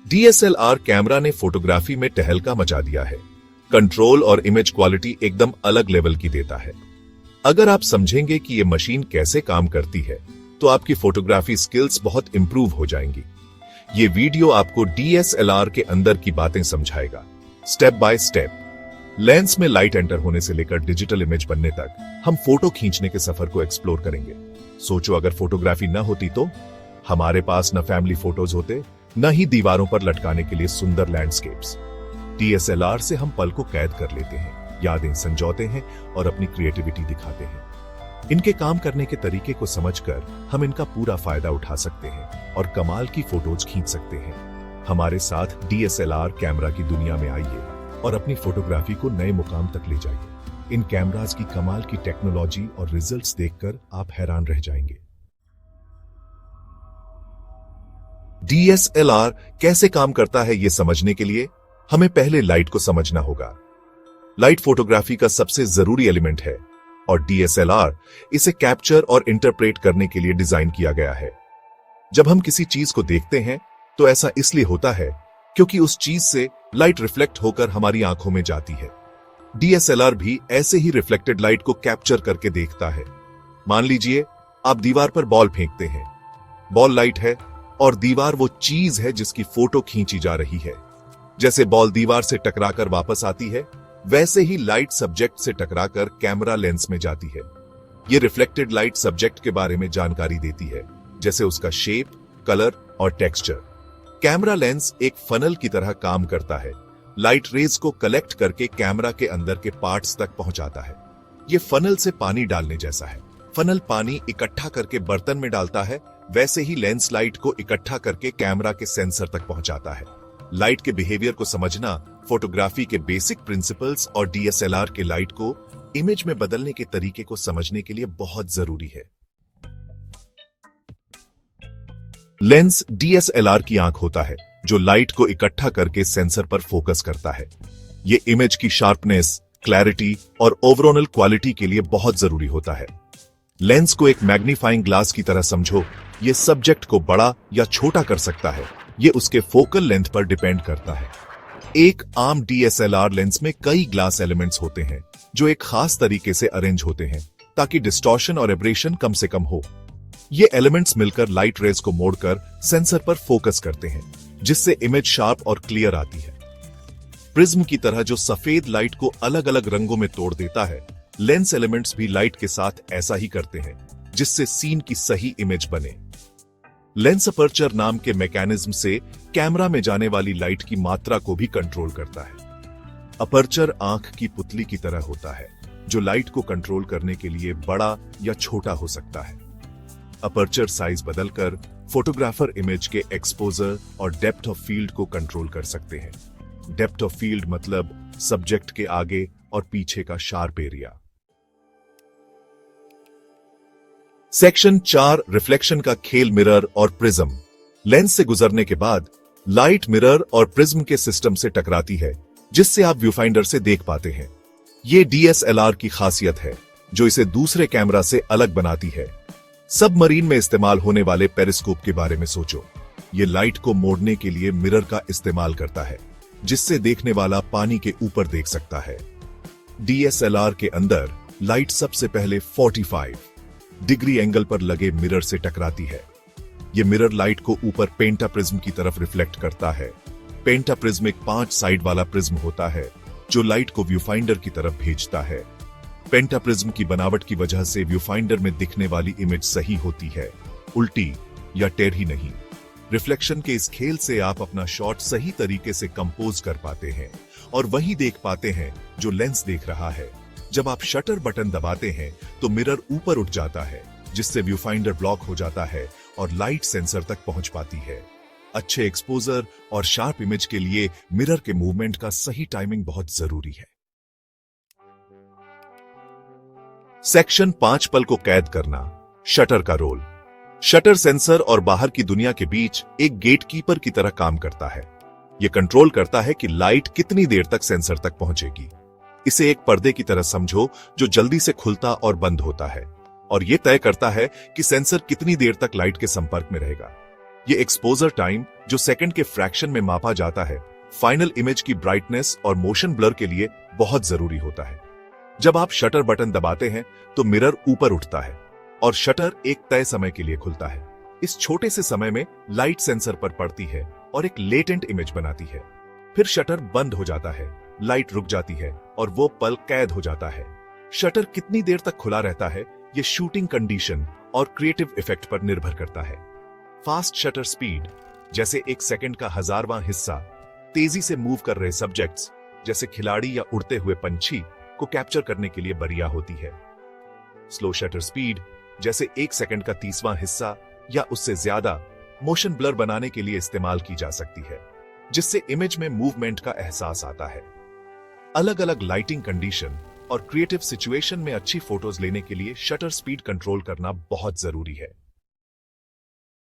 DSLR camera ने photography में तहलका मचा दिया है। कंट्रोल और इमेज क्वालिटी एकदम अलग लेवल की देता है। अगर आप समझेंगे कि यह मशीन कैसे काम करती है तो आपकी फोटोग्राफी स्किल्स बहुत इंप्रूव हो जाएंगी। ये वीडियो आपको डीएसएलआर के अंदर की बातें समझाएगा, स्टेप बाय स्टेप। लेंस में लाइट एंटर होने से लेकर डिजिटल इमेज बनने तक हम फोटो खींचने के सफर को एक्सप्लोर करेंगे। सोचो अगर फोटोग्राफी न होती तो हमारे पास न फैमिली फोटोज होते, न ही दीवारों पर लटकाने के लिए सुंदर लैंडस्केप्स। डीएसएलआर से हम पल को कैद कर लेते हैं, यादें संजोते हैं और अपनी क्रिएटिविटी दिखाते हैं। इनके काम करने के तरीके को समझकर हम इनका पूरा फायदा उठा सकते हैं और कमाल की फोटोज खींच सकते हैं। हमारे साथ डीएसएलआर कैमरा की दुनिया में आइए और अपनी फोटोग्राफी को नए मुकाम तक ले जाइए। इन कैमरास की कमाल की टेक्नोलॉजी और रिजल्ट्स देखकर आप हैरान रह जाएंगे। डीएसएलआर कैसे काम करता है ये समझने के लिए हमें पहले लाइट को समझना होगा। लाइट फोटोग्राफी का सबसे जरूरी एलिमेंट है और डीएसएलआर इसे कैप्चर और इंटरप्रेट करने के लिए डिजाइन किया गया है। जब हम किसी चीज को देखते हैं तो ऐसा इसलिए होता है क्योंकि उस चीज से लाइट रिफ्लेक्ट होकर हमारी आंखों में जाती है। डीएसएलआर भी ऐसे ही रिफ्लेक्टेड लाइट को कैप्चर करके देखता है। मान लीजिए आप दीवार पर बॉल फेंकते हैं। बॉल लाइट है और दीवार वो चीज है जिसकी फोटो खींची जा रही है। जैसे बॉल दीवार से टकराकर वापस आती है, वैसे ही लाइट सब्जेक्ट से टकराकर कैमरा लेंस में जाती है। ये रिफ्लेक्टेड लाइट सब्जेक्ट के बारे में जानकारी देती है, जैसे उसका शेप, कलर और टेक्सचर। कैमरा लेंस एक फनल की तरह काम करता है। लाइट रेज को कलेक्ट करके कैमरा के अंदर के पार्ट्स तक पहुंचाता है। ये फनल से पानी डालने जैसा है। फनल पानी इकट्ठा करके बर्तन में डालता है, वैसे ही लेंस लाइट को इकट्ठा करके कैमरा के सेंसर तक पहुंचाता है। लाइट के बिहेवियर को समझना फोटोग्राफी के बेसिक प्रिंसिपल्स और डीएसएलआर के लाइट को इमेज में बदलने के तरीके को समझने के लिए बहुत जरूरी है। लेंस डीएसएलआर की आंख होता है जो लाइट को इकट्ठा करके सेंसर पर फोकस करता है। ये इमेज की शार्पनेस, क्लैरिटी और ओवरऑल क्वालिटी के लिए बहुत जरूरी होता है। लेंस को एक मैग्नीफाइंग ग्लास की तरह समझो। ये सब्जेक्ट को बड़ा या छोटा कर सकता है, ये उसके फोकल लेंथ पर डिपेंड करता है। एक आम डीएसएलआर लेंस में कई ग्लास एलिमेंट्स होते हैं जो एक खास तरीके से अरेंज होते हैं ताकि डिस्टॉर्शन और एब्रेशन कम से कम हो। ये एलिमेंट्स मिलकर लाइट रेज को मोड़कर सेंसर पर फोकस करते हैं, जिससे इमेज शार्प और क्लियर आती है। प्रिज्म की तरह जो सफेद लाइट को अलग अलग रंगों में तोड़ देता है, लेंस एलिमेंट्स भी लाइट के साथ ऐसा ही करते हैं, जिससे सीन की सही इमेज बने। लेंस अपर्चर नाम के मैकेनिज्म से कैमरा में जाने वाली लाइट की मात्रा को भी कंट्रोल करता है। अपर्चर आंख की पुतली की तरह होता है जो लाइट को कंट्रोल करने के लिए बड़ा या छोटा हो सकता है। अपर्चर साइज बदलकर फोटोग्राफर इमेज के एक्सपोजर और डेप्थ ऑफ फील्ड को कंट्रोल कर सकते हैं। डेप्थ ऑफ फील्ड मतलब सब्जेक्ट के आगे और पीछे का शार्प एरिया। सेक्शन 4 रिफ्लेक्शन का खेल मिरर और प्रिज्म। लेंस से गुजरने के बाद लाइट मिरर और प्रिज्म के सिस्टम से टकराती है, जिससे आप व्यू फाइंडर से देख पाते हैं। यह डीएसएलआर की खासियत है जो इसे दूसरे कैमरा से अलग बनाती है। सबमरीन में इस्तेमाल होने वाले पेरिस्कोप के बारे में सोचो। यह लाइट को मोड़ने के लिए मिरर का इस्तेमाल करता है, जिससे देखने वाला पानी के ऊपर देख सकता है। डीएसएलआर के अंदर लाइट सबसे पहले 45 डिग्री एंगल पर लगे मिरर से टकराती है। यह मिरर लाइट को ऊपर पेंटाप्रिज्म की तरफ रिफ्लेक्ट करता है। पेंटाप्रिज्म एक 5 साइड वाला प्रिज्म होता है जो लाइट को व्यू फाइंडर की तरफ भेजता है। पेंटाप्रिज्म की बनावट की वजह से व्यू फाइंडर में दिखने वाली इमेज सही होती है, उल्टी या टेढ़ी नहीं। रिफ्लेक्शन के इस खेल से आप अपना शॉट सही तरीके से कंपोज कर पाते हैं और वही देख पाते हैं जो लेंस देख रहा है। जब आप शटर बटन दबाते हैं तो मिरर ऊपर उठ जाता है, जिससे व्यू फाइंडर ब्लॉक हो जाता है और लाइट सेंसर तक पहुंच पाती है। अच्छे एक्सपोजर और शार्प इमेज के लिए मिरर के मूवमेंट का सही टाइमिंग बहुत जरूरी है। सेक्शन 5 पल को कैद करना। शटर का रोल। शटर सेंसर और बाहर की दुनिया के बीच एक गेटकीपर की तरह काम करता है। यह कंट्रोल करता है कि लाइट कितनी देर तक सेंसर तक पहुंचेगी। इसे एक पर्दे की तरह समझो जो जल्दी से खुलता और बंद होता है, और यह तय करता है कि सेंसर कितनी देर तक लाइट के संपर्क में रहेगा। ये एक्सपोजर टाइम जो सेकंड के फ्रैक्शन में मापा जाता है, फाइनल इमेज की ब्राइटनेस और मोशन ब्लर के लिए बहुत जरूरी होता है। जब आप शटर बटन दबाते हैं तो मिरर ऊपर उठता है और शटर एक तय समय के लिए खुलता है। इस छोटे से समय में लाइट सेंसर पर पड़ती है और एक लेटेंट इमेज बनाती है। फिर शटर बंद हो जाता है, लाइट रुक जाती है और वो पल कैद हो जाता है। शटर कितनी देर तक खुला रहता है, ये शूटिंग कंडीशन और क्रिएटिव इफेक्ट पर निर्भर करता है। फास्ट शटर स्पीड, जैसे एक सेकंड का 1000वां हिस्सा, तेजी से मूव कर रहे सब्जेक्ट्स जैसे खिलाड़ी या उड़ते हुए पंछी को कैप्चर करने के लिए बढ़िया होती है। स्लो शटर स्पीड, जैसे एक सेकंड का 30वां हिस्सा या उससे ज्यादा, मोशन ब्लर बनाने के लिए इस्तेमाल की जा सकती है, जिससे इमेज में मूवमेंट का एहसास आता है। अलग अलग लाइटिंग कंडीशन और क्रिएटिव सिचुएशन में अच्छी फोटोज लेने के लिए शटर स्पीड कंट्रोल करना बहुत जरूरी है।